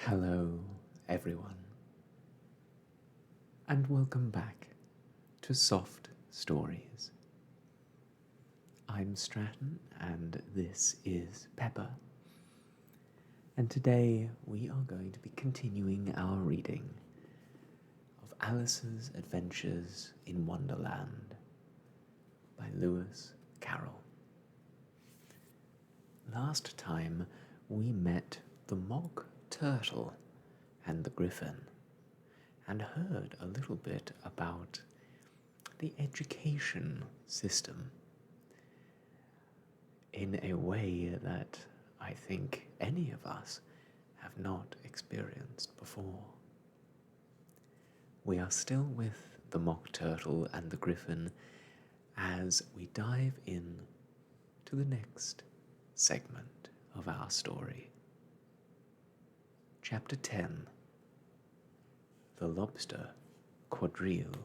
Hello, everyone, and welcome back to Soft Stories. I'm Stratton, and this is Pepper, and today we are going to be continuing our reading of Alice's Adventures in Wonderland by Lewis Carroll. Last time we met the Mock Turtle and the Griffin, and heard a little bit about the education system in a way that I think any of us have not experienced before. We are still with the Mock Turtle and the Griffin as we dive in to the next segment of our story. Chapter 10, The Lobster Quadrille.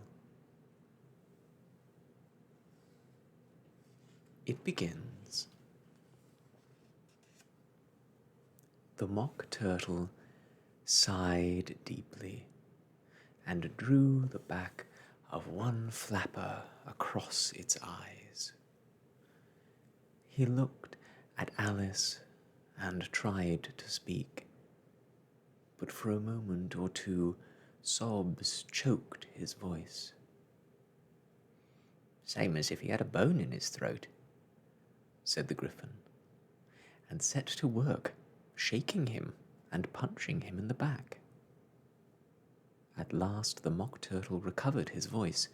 It begins. The Mock Turtle sighed deeply and drew the back of one flapper across its eyes. He looked at Alice and tried to speak, but for a moment or two sobs choked his voice. "Same as if he had a bone in his throat," said the Griffin, and set to work, shaking him and punching him in the back. At last the Mock Turtle recovered his voice,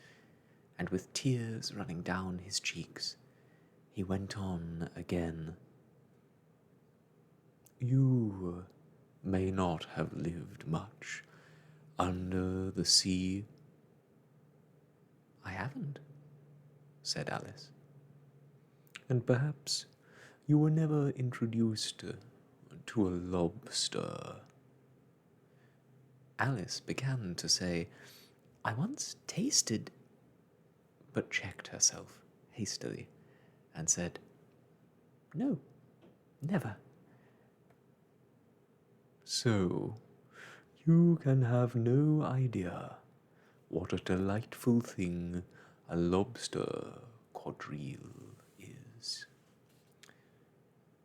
and with tears running down his cheeks, he went on again. "You may not have lived much under the sea." "I haven't," said Alice. "And perhaps you were never introduced to a lobster." Alice began to say, "I once tasted," but checked herself hastily and said, "No, never." "So, you can have no idea what a delightful thing a lobster quadrille is."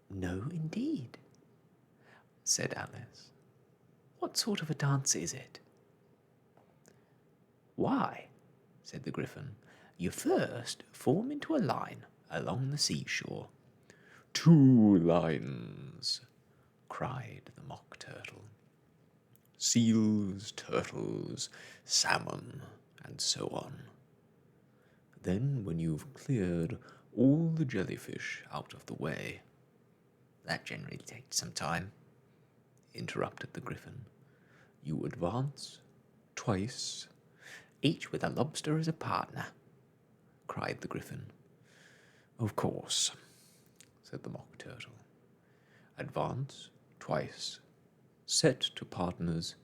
"No, indeed," said Alice. "What sort of a dance is it?" "Why," said the Griffin, "you first form into a line along the seashore." "Two lines," cried the Mock Turtle. "Seals, turtles, salmon, and so on. Then, when you've cleared all the jellyfish out of the way—" "That generally takes some time," interrupted the Griffin. "You advance twice—" "Each with a lobster as a partner," cried the Griffin. "Of course," said the Mock Turtle. "Advance twice, set to partners."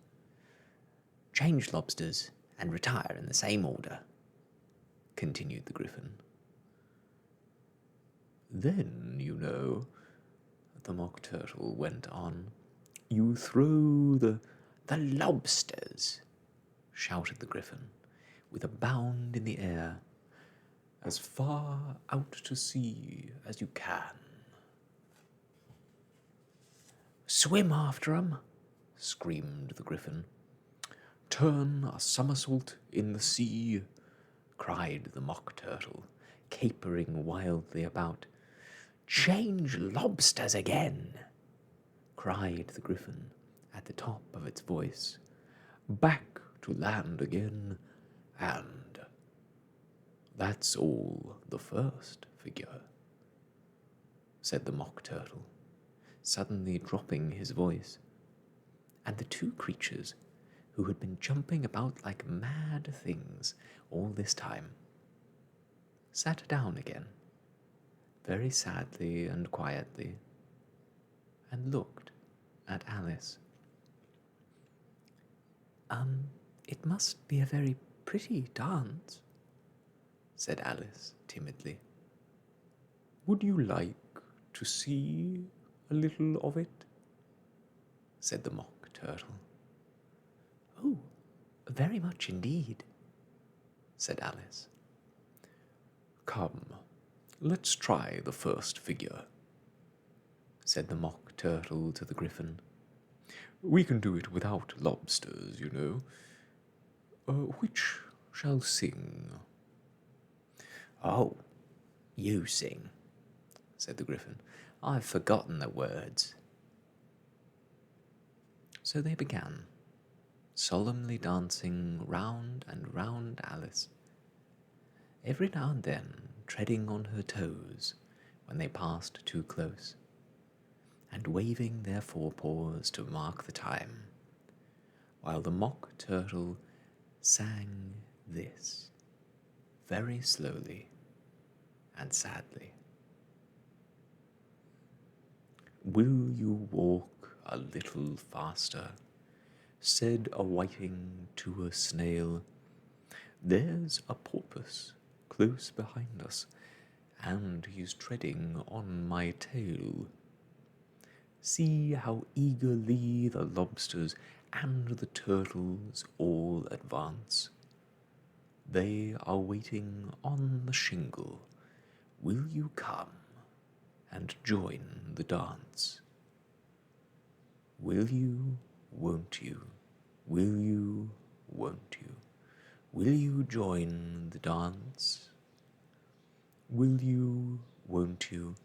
"Change lobsters and retire in the same order," continued the Griffin. "Then, you know," the Mock Turtle went on, "you throw the—" "The lobsters," shouted the Griffin, with a bound in the air, "as far out to sea as you can." "Swim after 'em," screamed the Griffin. "Turn a somersault in the sea," cried the Mock Turtle, capering wildly about. "Change lobsters again," cried the Griffin at the top of its voice. "Back to land again, and—" "That's all the first figure," said the Mock Turtle, suddenly dropping his voice, and the two creatures, who had been jumping about like mad things all this time, sat down again, very sadly and quietly, and looked at Alice. It must be a very pretty dance," said Alice timidly. "Would you like to see a little of it?" said the Mock Turtle. "Oh, very much indeed," said Alice. "Come, let's try the first figure," said the Mock Turtle to the Gryphon. "We can do it without lobsters, you know. Which shall sing?" "Oh, you sing," said the Gryphon. "I've forgotten the words." So they began, solemnly dancing round and round Alice, every now and then treading on her toes when they passed too close, and waving their forepaws to mark the time, while the Mock Turtle sang this, very slowly and sadly. "Will you walk a little faster?" said a whiting to a snail. "There's a porpoise close behind us, and he's treading on my tail. See how eagerly the lobsters and the turtles all advance. They are waiting on the shingle. Will you come and join the dance? Will you, won't you? Will you, won't you? Will you join the dance? Will you, won't you?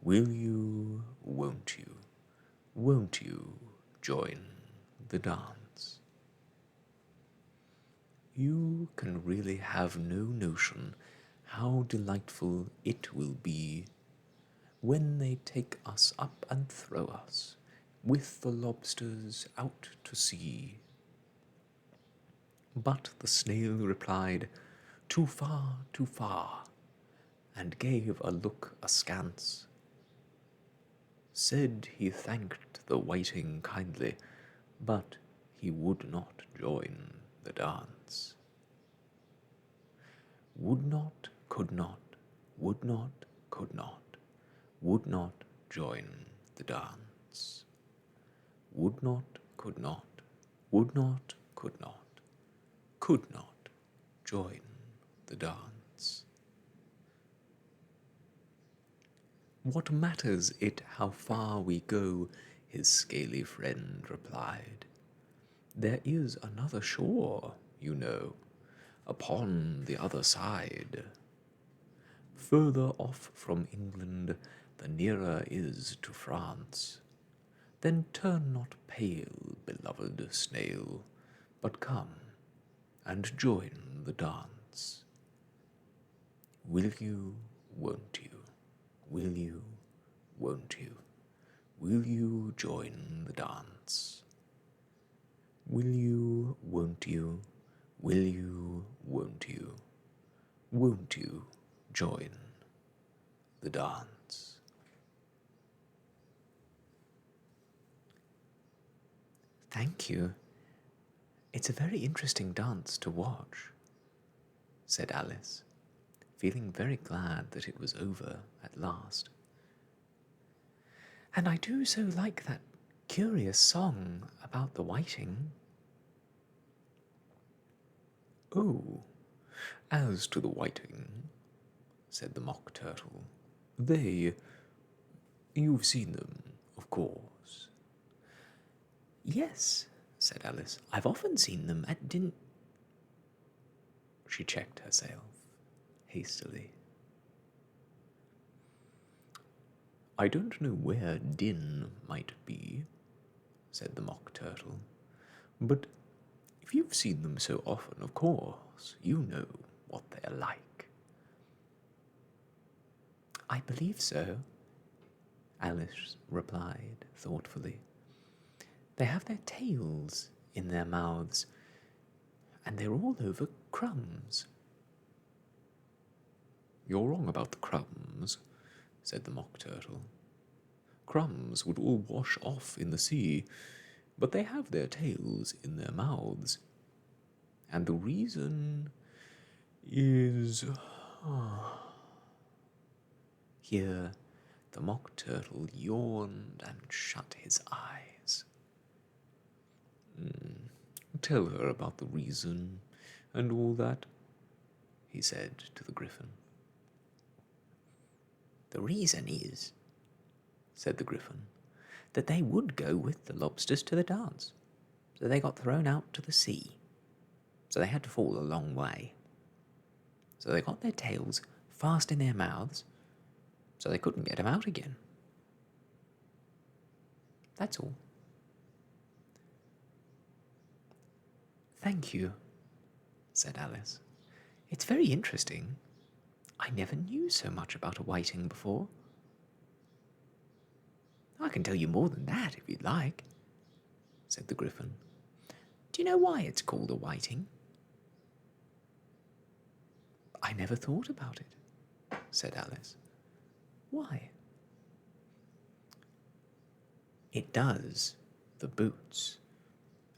Will you, won't you? Won't you join the dance?" You can really have no notion how delightful it will be when they take us up and throw us, with the lobsters, out to sea. But the snail replied, "Too far, too far," and gave a look askance. Said he thanked the whiting kindly, but he would not join the dance. Would not, could not, would not, could not, would not join the dance. Would not, could not, would not, could not join the dance. "What matters it how far we go?" his scaly friend replied. "There is another shore, you know, upon the other side. Further off from England, the nearer is to France. Then turn not pale, beloved snail, but come and join the dance. Will you, won't you? Will you, won't you? Will you join the dance? Will you, won't you? Will you, won't you? Won't you join the dance?" "Thank you. It's a very interesting dance to watch," said Alice, feeling very glad that it was over at last. "And I do so like that curious song about the whiting." "Oh, as to the whiting," said the Mock Turtle, you've seen them, of course." "Yes," said Alice, "I've often seen them at She checked herself hastily. "I don't know where Din might be," said the Mock Turtle, "but if you've seen them so often, of course you know what they're like." "I believe so," Alice replied thoughtfully. "They have their tails in their mouths, and they're all over crumbs." "You're wrong about the crumbs," said the Mock Turtle. "Crumbs would all wash off in the sea, but they have their tails in their mouths. And the reason is..." Here the Mock Turtle yawned and shut his eyes. tell her about the reason and all that, he said to the Griffin. The reason is, said the Griffin, that they would go with the lobsters to the dance, so they got thrown out to the sea. So they had to fall a long way. So they got their tails fast in their mouths, so they couldn't get them out again. That's all. Thank you, said Alice. It's very interesting. I never knew so much about a whiting before. I can tell you more than that if you'd like, said the Griffin. Do you know why it's called a whiting? I never thought about it, said Alice. Why? It does the boots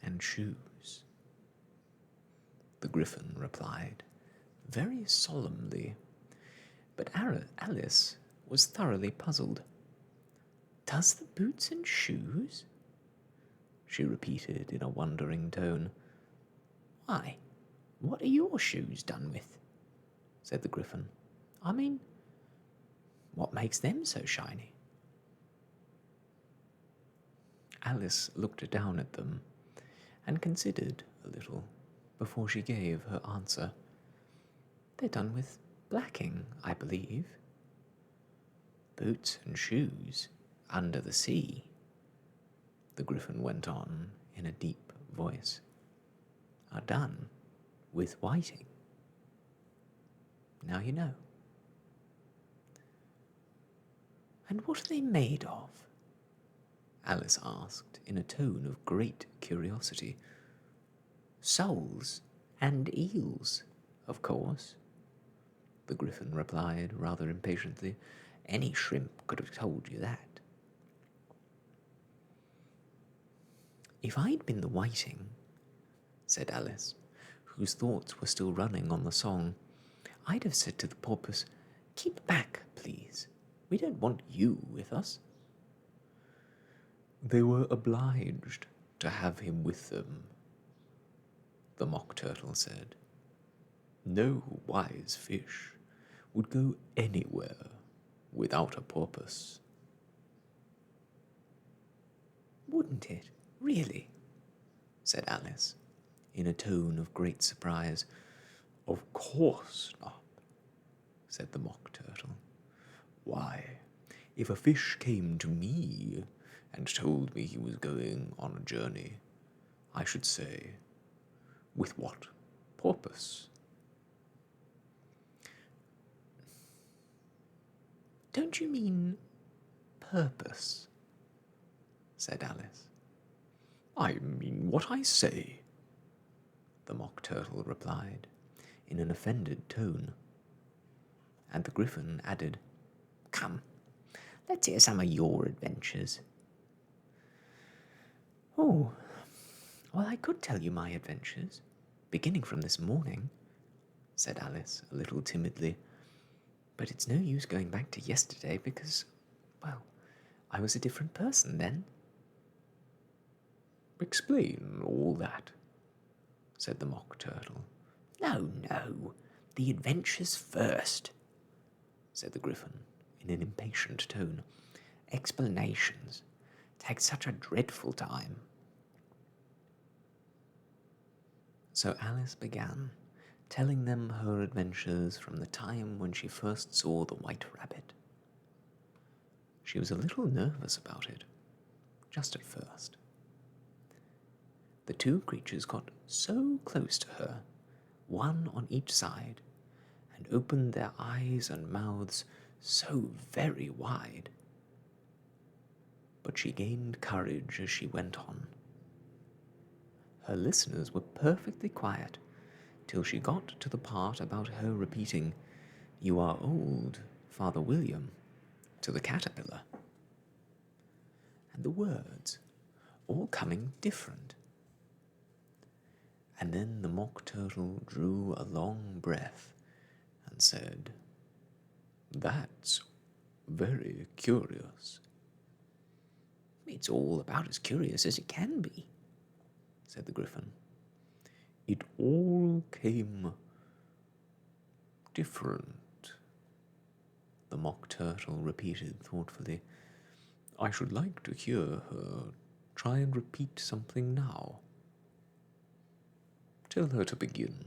and shoes, the Griffin replied, very solemnly. But Alice was thoroughly puzzled. Does the boots and shoes? She repeated in a wondering tone. Why, what are your shoes done with? Said the Griffin. I mean, what makes them so shiny? Alice looked down at them and considered a little before she gave her answer. They're done with blacking, I believe. Boots and shoes under the sea, the Griffin went on in a deep voice, are done with whiting. Now you know. And what are they made of? Alice asked in a tone of great curiosity. Soles and eels, of course, the Griffin replied rather impatiently. Any shrimp could have told you that. If I'd been the whiting, said Alice, whose thoughts were still running on the song, I'd have said to the porpoise, keep back, please. We don't want you with us. They were obliged to have him with them, the Mock Turtle said. No wise fish would go anywhere without a porpoise. Wouldn't it, really? Said Alice, in a tone of great surprise. Of course not, said the Mock Turtle. Why, if a fish came to me and told me he was going on a journey, I should say, with what purpose? Don't you mean purpose? Said Alice. I mean what I say, the Mock Turtle replied, in an offended tone. And the Griffin added, Come, let's hear some of your adventures. Oh, well, I could tell you my adventures, beginning from this morning, said Alice a little timidly. But it's no use going back to yesterday because, well, I was a different person then. Explain all that, said the Mock Turtle. No, the adventures first, said the Griffin in an impatient tone. Explanations take such a dreadful time. So Alice began, telling them her adventures from the time when she first saw the white rabbit. She was a little nervous about it, just at first. The two creatures got so close to her, one on each side, and opened their eyes and mouths so very wide. But she gained courage as she went on. Her listeners were perfectly quiet till she got to the part about her repeating, "You are old, Father William," to the caterpillar. And the words all coming different. And then the Mock Turtle drew a long breath and said, "That's very curious." "It's all about as curious as it can be," said the Griffin. It all came different, the Mock Turtle repeated thoughtfully. I should like to hear her try and repeat something now. Tell her to begin.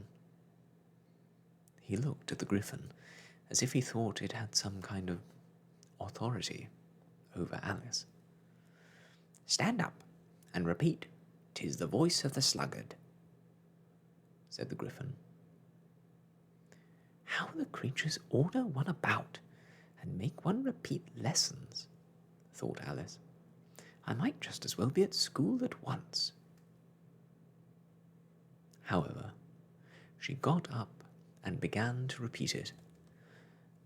He looked at the Griffin as if he thought it had some kind of authority over Alice. Stand up and repeat, "'Tis the voice of the sluggard," said the Griffin. How the creatures order one about and make one repeat lessons, thought Alice. I might just as well be at school at once. However, she got up and began to repeat it,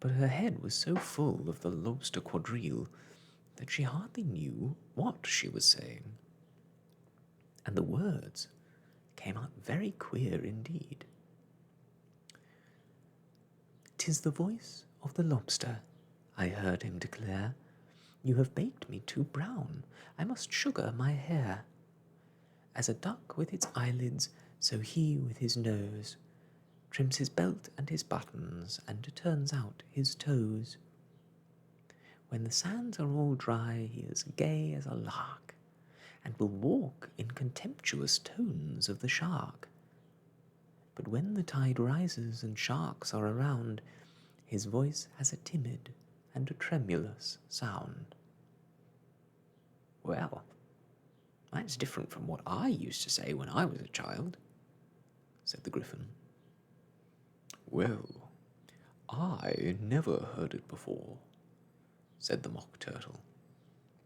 but her head was so full of the Lobster Quadrille that she hardly knew what she was saying, and the words came out very queer indeed. "'Tis the voice of the lobster," I heard him declare. "You have baked me too brown, I must sugar my hair. As a duck with its eyelids, so he with his nose trims his belt and his buttons, and turns out his toes. When the sands are all dry, he is gay as a lark, and will walk in contemptuous tones of the shark. But when the tide rises and sharks are around, his voice has a timid and a tremulous sound." Well, that's different from what I used to say when I was a child, said the Griffin. Well, I never heard it before, said the Mock Turtle,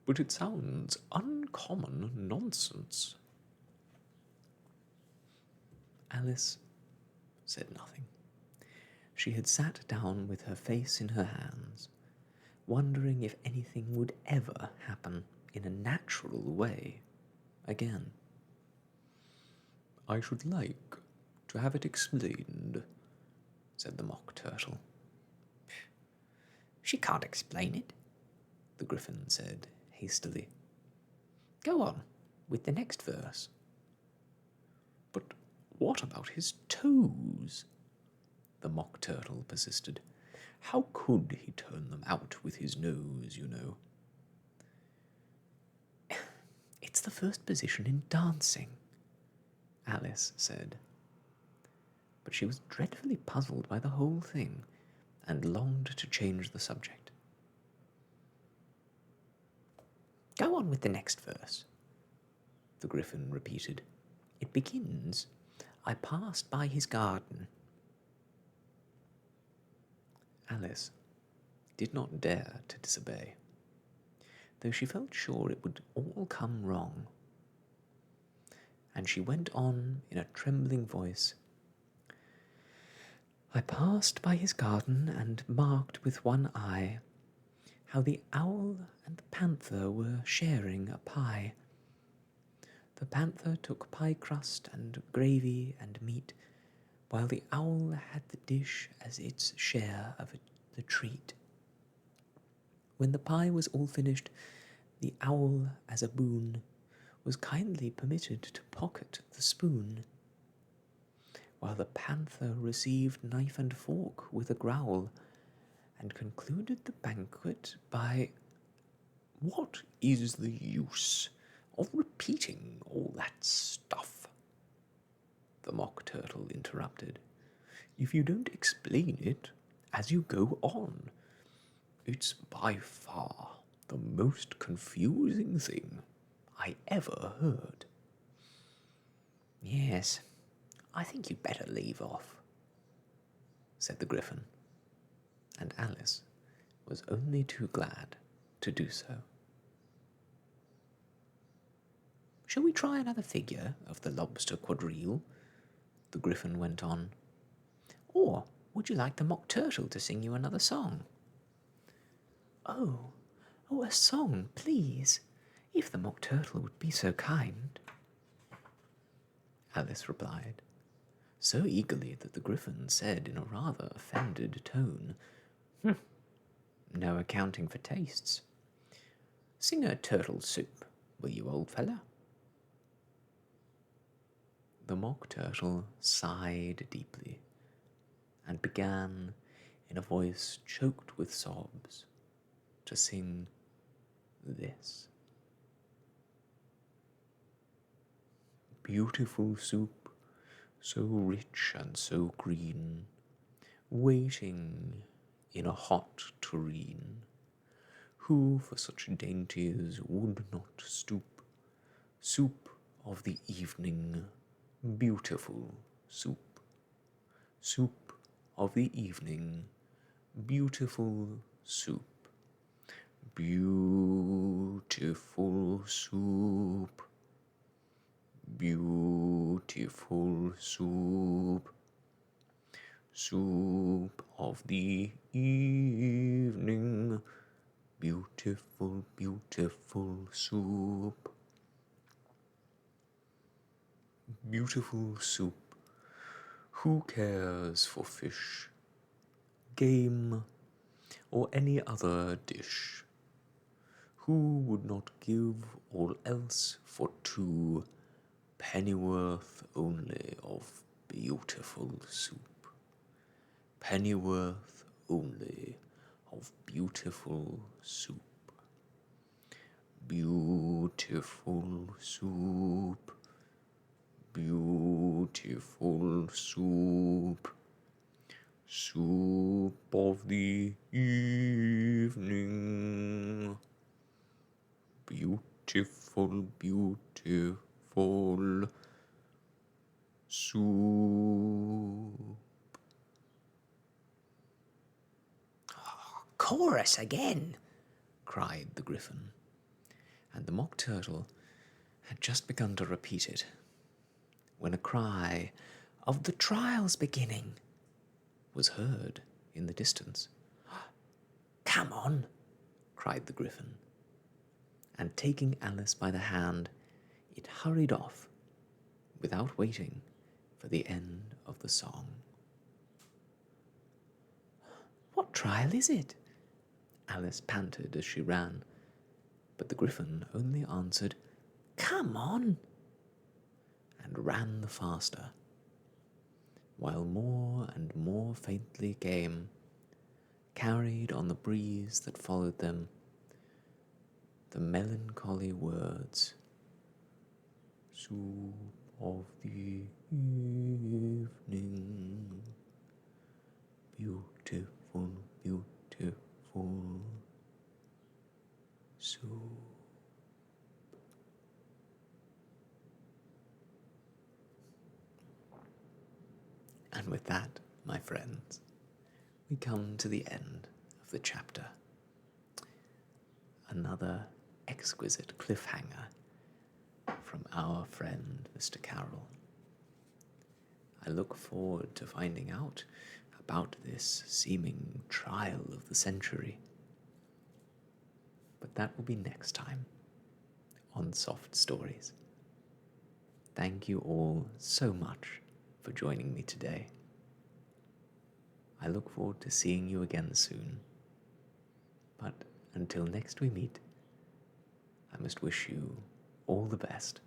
but it sounds uncommon nonsense. Alice said nothing. She had sat down with her face in her hands, wondering if anything would ever happen in a natural way again. I should like to have it explained, said the Mock Turtle. She can't explain it, the Griffin said hastily. Go on with the next verse. But what about his toes? The Mock Turtle persisted. How could he turn them out with his nose, you know? It's the first position in dancing, Alice said. But she was dreadfully puzzled by the whole thing, and longed to change the subject. Go on with the next verse, the Griffin repeated. It begins, I passed by his garden. Alice did not dare to disobey, though she felt sure it would all come wrong. And she went on in a trembling voice. I passed by his garden and marked with one eye how the owl and the panther were sharing a pie. The panther took pie crust and gravy and meat, while the owl had the dish as its share of the treat. When the pie was all finished, the owl, as a boon, was kindly permitted to pocket the spoon, while the panther received knife and fork with a growl, and concluded the banquet by, What is the use of repeating all that stuff? The Mock Turtle interrupted. If you don't explain it as you go on, it's by far the most confusing thing I ever heard. Yes, I think you'd better leave off, said the Griffin, and Alice was only too glad to do so. Shall we try another figure of the Lobster Quadrille? The Griffin went on. Or would you like the Mock Turtle to sing you another song? Oh, a song, please, if the Mock Turtle would be so kind, Alice replied, so eagerly that the Griffin said in a rather offended tone, No accounting for tastes. Sing a turtle soup, will you, old fellow? The Mock Turtle sighed deeply and began, in a voice choked with sobs, to sing this. Beautiful soup, so rich and so green, waiting in a hot tureen. Who for such dainties would not stoop? Soup of the evening, beautiful soup. Soup of the evening, beautiful soup. Beautiful soup. Beautiful soup. Soup of the evening, beautiful, beautiful soup. Beautiful soup. Who cares for fish, game, or any other dish? Who would not give all else for 2 pennyworth only of beautiful soup? Pennyworth only of beautiful soup. Beautiful soup. Beautiful soup. Soup of the evening. Beautiful, beautiful soup. Chorus again, cried the Gryphon, and the Mock Turtle had just begun to repeat it, when a cry of "The trial's beginning" was heard in the distance. Come on, cried the Gryphon, and taking Alice by the hand, it hurried off, without waiting for the end of the song. What trial is it? Alice panted as she ran, but the Gryphon only answered, Come on, and ran the faster, while more and more faintly came, carried on the breeze that followed them, the melancholy words, "Soup of the evening, beautiful, beautiful soup." And with that, my friends, we come to the end of the chapter. Another exquisite cliffhanger from our friend Mr. Carroll. I look forward to finding out about this seeming trial of the century. But that will be next time on Soft Stories. Thank you all so much for joining me today. I look forward to seeing you again soon. But until next we meet, I must wish you all the best.